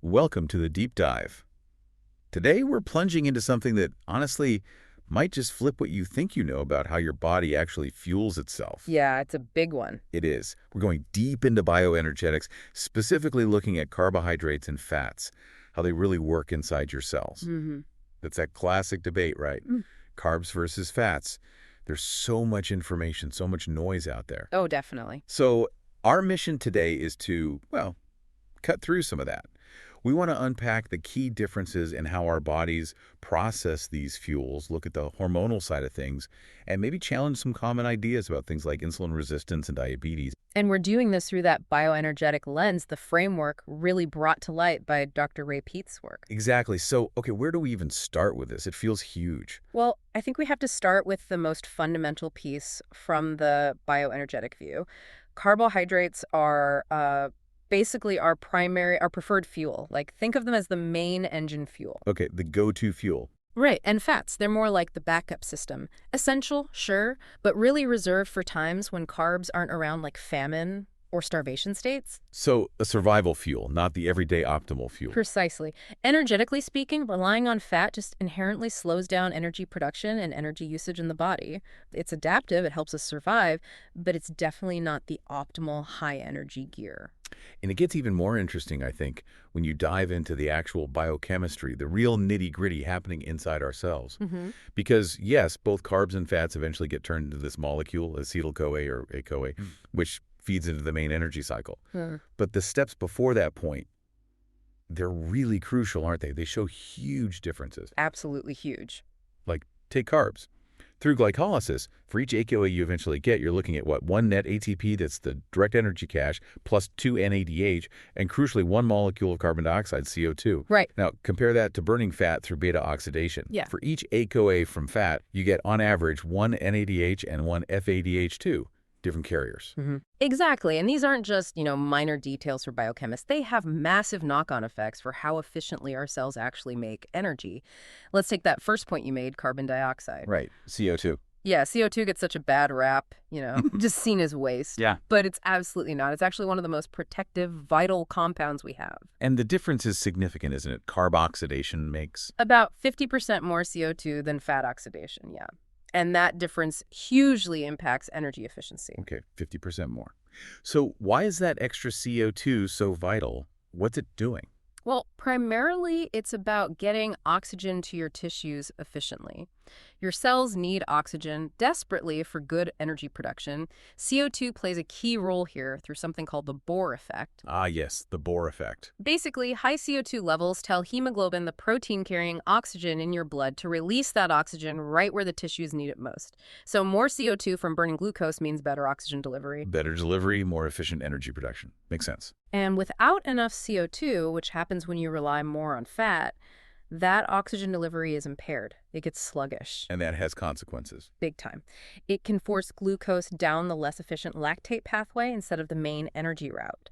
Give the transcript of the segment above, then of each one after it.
Welcome to the deep dive. Today we're plunging into something that honestly might just flip what you think you know about how your body actually fuels itself. Yeah, it's a big one. It is. We're going deep into bioenergetics, specifically looking at carbohydrates and fats, how they really work inside your cells. That's that classic debate, right? Carbs versus fats. There's so much information, so much noise out there. Oh, definitely. So our mission today is to, well, cut through some of that. We want to unpack the key differences in how our bodies process these fuels, look at the hormonal side of things, and maybe challenge some common ideas about things like insulin resistance and diabetes. And we're doing this through that bioenergetic lens, the framework really brought to light by Dr. Ray Peat's work. Exactly. So, okay, where do we even start with this? It feels huge. Well, I think we have to start with the most fundamental piece from the bioenergetic view. Carbohydrates are basically our preferred fuel. Like, think of them as the main engine fuel. Okay, the go-to fuel. Right, and fats, they're more like the backup system. Essential, sure, but really reserved for times when carbs aren't around, like famine or starvation states. So, a survival fuel, not the everyday optimal fuel. Precisely. Energetically speaking, relying on fat just inherently slows down energy production and energy usage in the body. It's adaptive, it helps us survive, but it's definitely not the optimal high-energy gear. And it gets even more interesting, I think, when you dive into the actual biochemistry, the real nitty-gritty happening inside our cells. Because, yes, both carbs and fats eventually get turned into this molecule, acetyl-CoA or ACoA, which feeds into the main energy cycle. But the steps before that point, they're really crucial, aren't they? They show huge differences. Absolutely huge. Like, take carbs. Through glycolysis, for each ACoA you eventually get, you're looking at, what, one net ATP, that's the direct energy cache, plus 2 NADH, and crucially, one molecule of carbon dioxide, CO2. Right. Now, compare that to burning fat through beta oxidation. Yeah. For each ACoA from fat, you get, on average, one NADH and one FADH2, different carriers. Exactly. And these aren't just, minor details for biochemists. They have massive knock-on effects for how efficiently our cells actually make energy. Let's take that first point you made, carbon dioxide. Right, CO2. Yeah, CO2 gets such a bad rap, just seen as waste. Yeah. But it's absolutely not. It's actually one of the most protective, vital compounds we have. And the difference is significant, isn't it? Carb oxidation makes... About 50% more CO2 than fat oxidation, yeah. And that difference hugely impacts energy efficiency. Okay, 50% more. So why is that extra CO2 so vital? What's it doing? Well, primarily, it's about getting oxygen to your tissues efficiently. Your cells need oxygen desperately for good energy production. CO2 plays a key role here through something called the Bohr effect. Ah, yes, the Bohr effect. Basically, high CO2 levels tell hemoglobin, the protein carrying oxygen in your blood, to release that oxygen right where the tissues need it most. So more CO2 from burning glucose means better oxygen delivery. Better delivery, more efficient energy production. Makes sense. And without enough CO2, which happens when you rely more on fat, that oxygen delivery is impaired. It gets sluggish. And that has consequences. Big time. It can force glucose down the less efficient lactate pathway instead of the main energy route.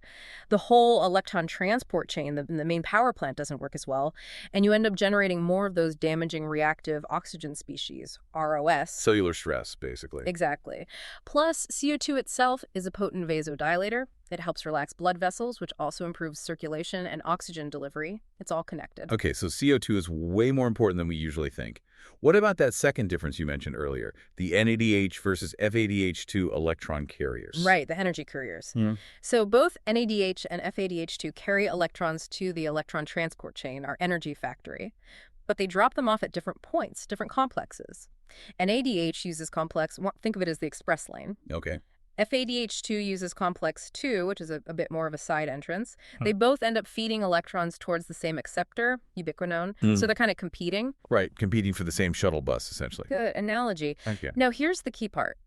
The whole electron transport chain, the main power plant, doesn't work as well, and you end up generating more of those damaging reactive oxygen species, ROS. Cellular stress, basically. Exactly. Plus, CO2 itself is a potent vasodilator. It helps relax blood vessels, which also improves circulation and oxygen delivery. It's all connected. Okay, so CO2 is way more important than we usually think. What about that second difference you mentioned earlier, the NADH versus FADH2 electron carriers? Right, the energy couriers. So both NADH and FADH2 carry electrons to the electron transport chain, our energy factory, but they drop them off at different points, different complexes. NADH uses complex, think of it as the express lane. Okay. FADH2 uses complex 2, which is a bit more of a side entrance. They both end up feeding electrons towards the same acceptor, ubiquinone, so they're kind of competing. Right, competing for the same shuttle bus, essentially. Good analogy. Thank you. Now, here's the key part.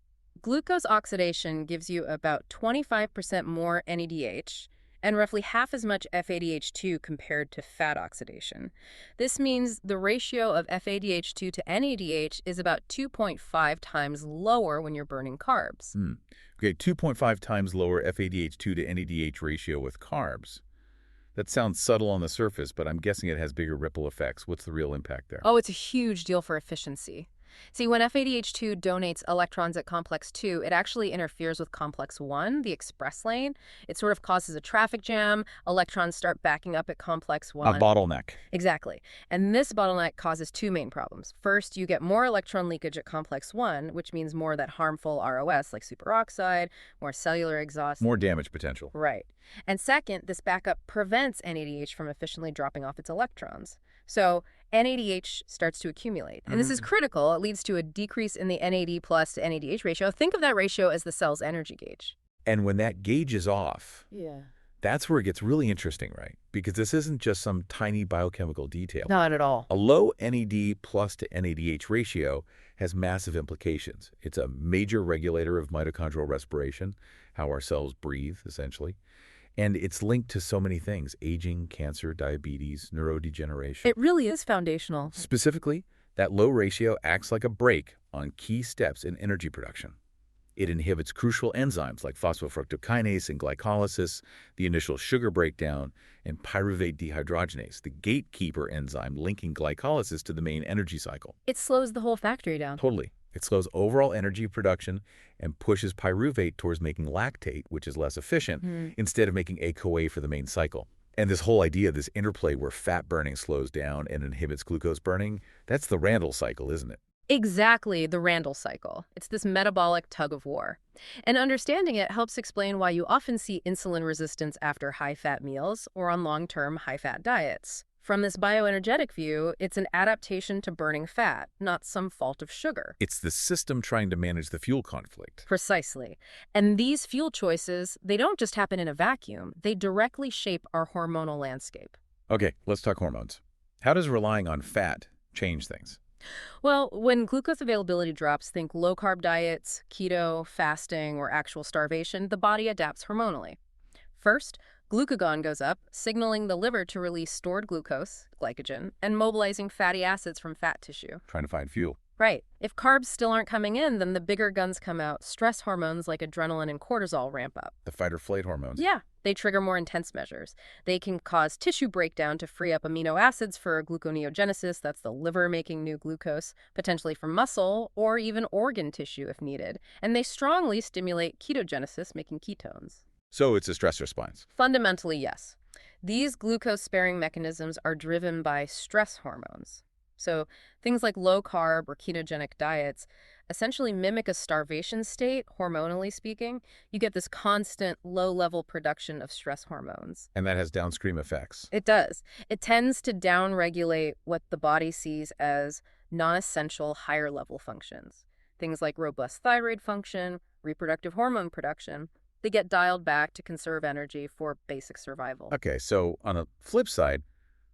Glucose oxidation gives you about 25% more NADH and roughly half as much FADH2 compared to fat oxidation. This means the ratio of FADH2 to NADH is about 2.5 times lower when you're burning carbs. Okay, 2.5 times lower FADH2 to NADH ratio with carbs. That sounds subtle on the surface, but I'm guessing it has bigger ripple effects. What's the real impact there? Oh, it's a huge deal for efficiency. See, when FADH2 donates electrons at complex 2, it actually interferes with complex 1, the express lane. It sort of causes a traffic jam. Electrons start backing up at complex A 1. bottleneck. Exactly. And this bottleneck causes two main problems. First, you get more electron leakage at complex 1, which means more of that harmful ROS like superoxide, more cellular exhaust. More damage potential. Right. And second, this backup prevents NADH from efficiently dropping off its electrons. So NADH starts to accumulate. And this is critical. It leads to a decrease in the NAD plus to NADH ratio. Think of that ratio as the cell's energy gauge. And when that gauge is off, Yeah. that's where it gets really interesting, right? Because this isn't just some tiny biochemical detail. Not at all. A low NAD plus to NADH ratio has massive implications. It's a major regulator of mitochondrial respiration, how our cells breathe, essentially. And it's linked to so many things: aging, cancer, diabetes, neurodegeneration. It really is foundational. Specifically, that low ratio acts like a brake on key steps in energy production. It inhibits crucial enzymes like phosphofructokinase and glycolysis, the initial sugar breakdown, and pyruvate dehydrogenase, the gatekeeper enzyme linking glycolysis to the main energy cycle. It slows the whole factory down. Totally. It slows overall energy production and pushes pyruvate towards making lactate, which is less efficient, instead of making A-CoA for the main cycle. And this whole idea, this interplay where fat burning slows down and inhibits glucose burning, that's the Randle cycle, isn't it? Exactly, the Randle Cycle. It's this metabolic tug of war. And understanding it helps explain why you often see insulin resistance after high-fat meals or on long-term high-fat diets. From this bioenergetic view, it's an adaptation to burning fat, not some fault of sugar. It's the system trying to manage the fuel conflict. Precisely. And these fuel choices, they don't just happen in a vacuum. They directly shape our hormonal landscape. Okay, let's talk hormones. How does relying on fat change things? Well, when glucose availability drops, think low-carb diets, keto, fasting, or actual starvation, the body adapts hormonally. First, glucagon goes up, signaling the liver to release stored glucose, glycogen, and mobilizing fatty acids from fat tissue. Trying to find fuel. Right. If carbs still aren't coming in, then the bigger guns come out. Stress hormones like adrenaline and cortisol ramp up. The fight or flight hormones. Yeah, they trigger more intense measures. They can cause tissue breakdown to free up amino acids for gluconeogenesis, that's the liver making new glucose, potentially from muscle or even organ tissue if needed. And they strongly stimulate ketogenesis, making ketones. So it's a stress response. Fundamentally, yes. These glucose-sparing mechanisms are driven by stress hormones. So things like low-carb or ketogenic diets essentially mimic a starvation state, hormonally speaking. You get this constant low-level production of stress hormones. And that has downstream effects. It does. It tends to downregulate what the body sees as non-essential higher-level functions. Things like robust thyroid function, reproductive hormone production. They get dialed back to conserve energy for basic survival. Okay, so on a flip side,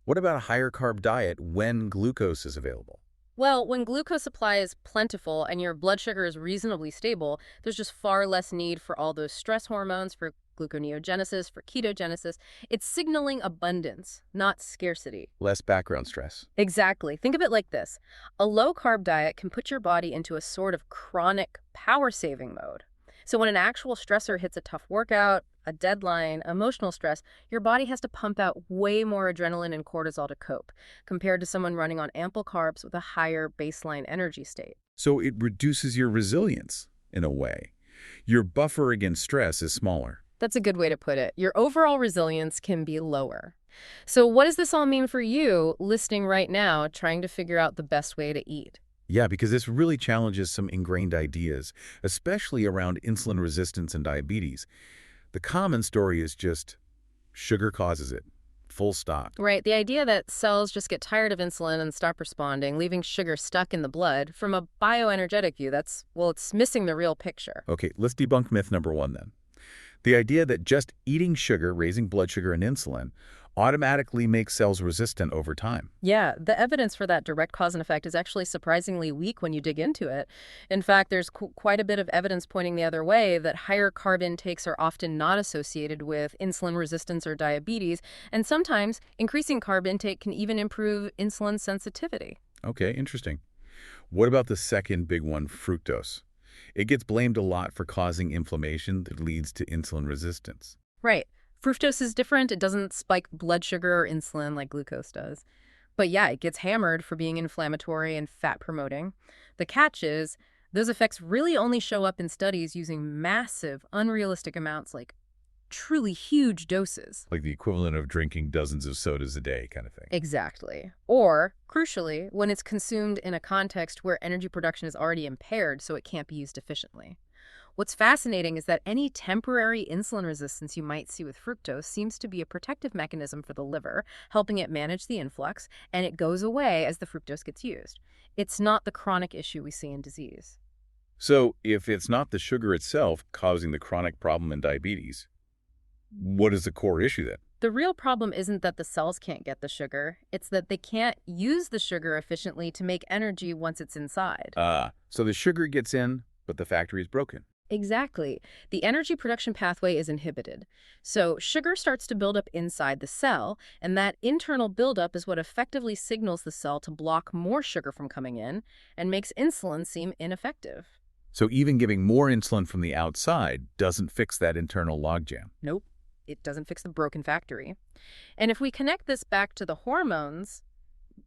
what about a higher carb diet when glucose is available? Well, when glucose supply is plentiful and your blood sugar is reasonably stable, there's just far less need for all those stress hormones, for gluconeogenesis, for ketogenesis. It's signaling abundance, not scarcity. Less background stress. Exactly. Think of it like this. A low-carb diet can put your body into a sort of chronic power-saving mode. So when an actual stressor hits a tough workout, a deadline, emotional stress, your body has to pump out way more adrenaline and cortisol to cope, compared to someone running on ample carbs with a higher baseline energy state. So it reduces your resilience, in a way. Your buffer against stress is smaller. That's a good way to put it. Your overall resilience can be lower. So what does this all mean for you, listening right now, trying to figure out the best way to eat? Yeah, because this really challenges some ingrained ideas, especially around insulin resistance and diabetes. The common story is just sugar causes it, full stop. Right, the idea that cells just get tired of insulin and stop responding, leaving sugar stuck in the blood, from a bioenergetic view, it's missing the real picture. Okay, let's debunk myth number one then. The idea that just eating sugar, raising blood sugar and insulin, automatically makes cells resistant over time. Yeah, the evidence for that direct cause and effect is actually surprisingly weak when you dig into it. In fact, there's quite a bit of evidence pointing the other way that higher carb intakes are often not associated with insulin resistance or diabetes, and sometimes increasing carb intake can even improve insulin sensitivity. Okay, interesting. What about the second big one, fructose? It gets blamed a lot for causing inflammation that leads to insulin resistance. Right. Fructose is different. It doesn't spike blood sugar or insulin like glucose does. But yeah, it gets hammered for being inflammatory and fat-promoting. The catch is, those effects really only show up in studies using massive, unrealistic amounts, like truly huge doses. Like the equivalent of drinking dozens of sodas a day kind of thing. Exactly. Or, crucially, when it's consumed in a context where energy production is already impaired so it can't be used efficiently. What's fascinating is that any temporary insulin resistance you might see with fructose seems to be a protective mechanism for the liver, helping it manage the influx, and it goes away as the fructose gets used. It's not the chronic issue we see in disease. So if it's not the sugar itself causing the chronic problem in diabetes, what is the core issue then? The real problem isn't that the cells can't get the sugar, it's that they can't use the sugar efficiently to make energy once it's inside. So the sugar gets in, but the factory is broken. Exactly. The energy production pathway is inhibited. So sugar starts to build up inside the cell, and that internal buildup is what effectively signals the cell to block more sugar from coming in and makes insulin seem ineffective. So even giving more insulin from the outside doesn't fix that internal logjam. Nope. It doesn't fix the broken factory. And if we connect this back to the hormones,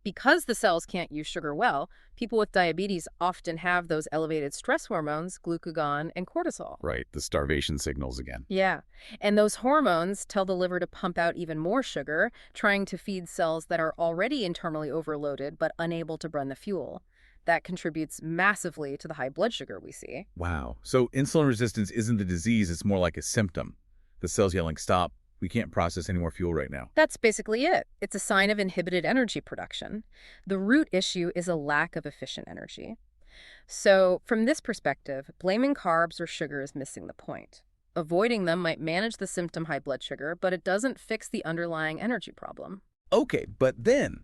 because the cells can't use sugar well, people with diabetes often have those elevated stress hormones, glucagon and cortisol. Right, the starvation signals again. Yeah, and those hormones tell the liver to pump out even more sugar, trying to feed cells that are already internally overloaded but unable to burn the fuel. That contributes massively to the high blood sugar we see. Wow. So insulin resistance isn't the disease, it's more like a symptom. The cell's yelling, stop, we can't process any more fuel right now. That's basically it. It's a sign of inhibited energy production. The root issue is a lack of efficient energy. So, from this perspective, blaming carbs or sugar is missing the point. Avoiding them might manage the symptom high blood sugar, but it doesn't fix the underlying energy problem. Okay, but then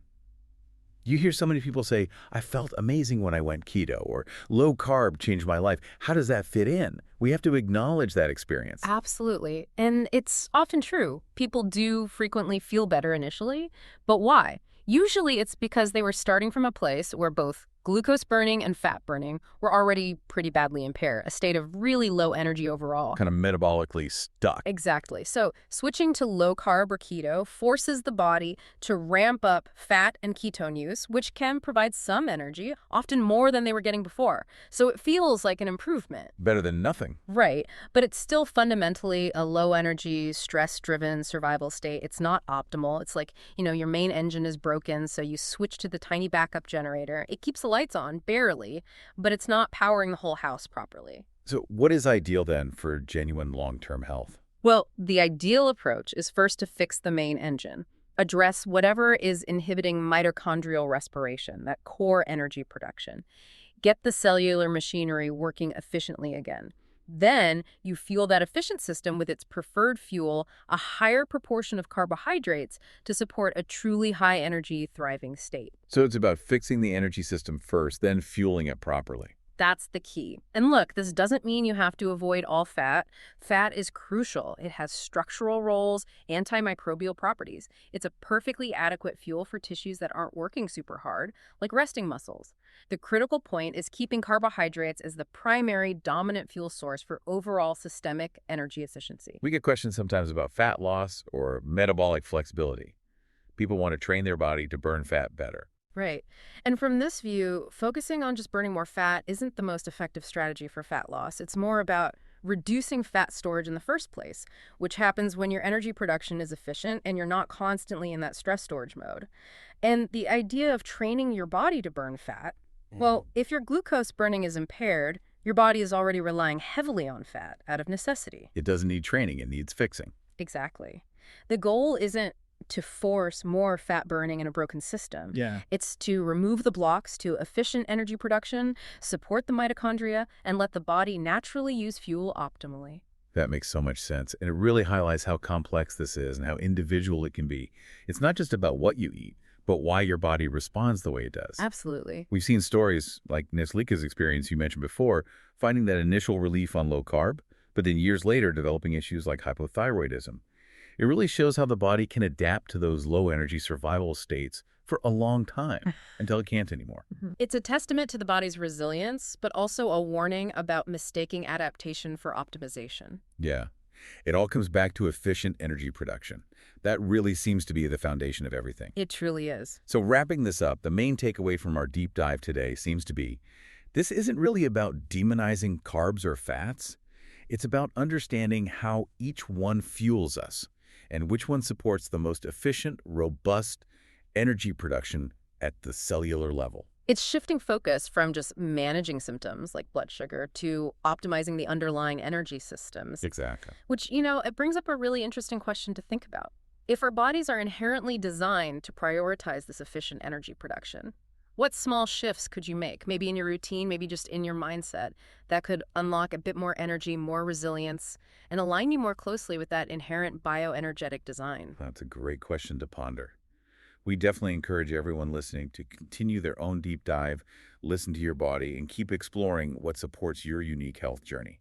you hear so many people say, I felt amazing when I went keto, or low carb changed my life. How does that fit in? We have to acknowledge that experience. Absolutely. And it's often true. People do frequently feel better initially, but why? Usually it's because they were starting from a place where both glucose burning and fat burning were already pretty badly impaired, a state of really low energy overall. Kind of metabolically stuck. Exactly. So switching to low carb or keto forces the body to ramp up fat and ketone use, which can provide some energy, often more than they were getting before. So it feels like an improvement. Better than nothing. Right. But it's still fundamentally a low energy, stress-driven survival state. It's not optimal. It's like, your main engine is broken, so you switch to the tiny backup generator. It keeps the lights on, barely, but it's not powering the whole house properly. So what is ideal then for genuine long-term health? Well, the ideal approach is first to fix the main engine. Address whatever is inhibiting mitochondrial respiration, that core energy production. Get the cellular machinery working efficiently again. Then you fuel that efficient system with its preferred fuel, a higher proportion of carbohydrates, to support a truly high-energy, thriving state. So it's about fixing the energy system first, then fueling it properly. That's the key. And look, this doesn't mean you have to avoid all fat. Fat is crucial. It has structural roles, antimicrobial properties. It's a perfectly adequate fuel for tissues that aren't working super hard, like resting muscles. The critical point is keeping carbohydrates as the primary dominant fuel source for overall systemic energy efficiency. We get questions sometimes about fat loss or metabolic flexibility. People want to train their body to burn fat better. Right. And from this view, focusing on just burning more fat isn't the most effective strategy for fat loss. It's more about reducing fat storage in the first place, which happens when your energy production is efficient and you're not constantly in that stress storage mode. And the idea of training your body to burn fat, well, if your glucose burning is impaired, your body is already relying heavily on fat out of necessity. It doesn't need training, it needs fixing. Exactly. The goal isn't to force more fat burning in a broken system. Yeah. It's to remove the blocks to efficient energy production, support the mitochondria, and let the body naturally use fuel optimally. That makes so much sense. And it really highlights how complex this is and how individual it can be. It's not just about what you eat, but why your body responds the way it does. Absolutely. We've seen stories like Neslika's experience you mentioned before, finding that initial relief on low carb, but then years later developing issues like hypothyroidism. It really shows how the body can adapt to those low-energy survival states for a long time until it can't anymore. It's a testament to the body's resilience, but also a warning about mistaking adaptation for optimization. Yeah. It all comes back to efficient energy production. That really seems to be the foundation of everything. It truly is. So wrapping this up, the main takeaway from our deep dive today seems to be, this isn't really about demonizing carbs or fats. It's about understanding how each one fuels us and which one supports the most efficient, robust energy production at the cellular level. It's shifting focus from just managing symptoms like blood sugar to optimizing the underlying energy systems, Exactly. which, it brings up a really interesting question to think about. If our bodies are inherently designed to prioritize this efficient energy production, what small shifts could you make, maybe in your routine, maybe just in your mindset, that could unlock a bit more energy, more resilience, and align you more closely with that inherent bioenergetic design? That's a great question to ponder. We definitely encourage everyone listening to continue their own deep dive, listen to your body, and keep exploring what supports your unique health journey.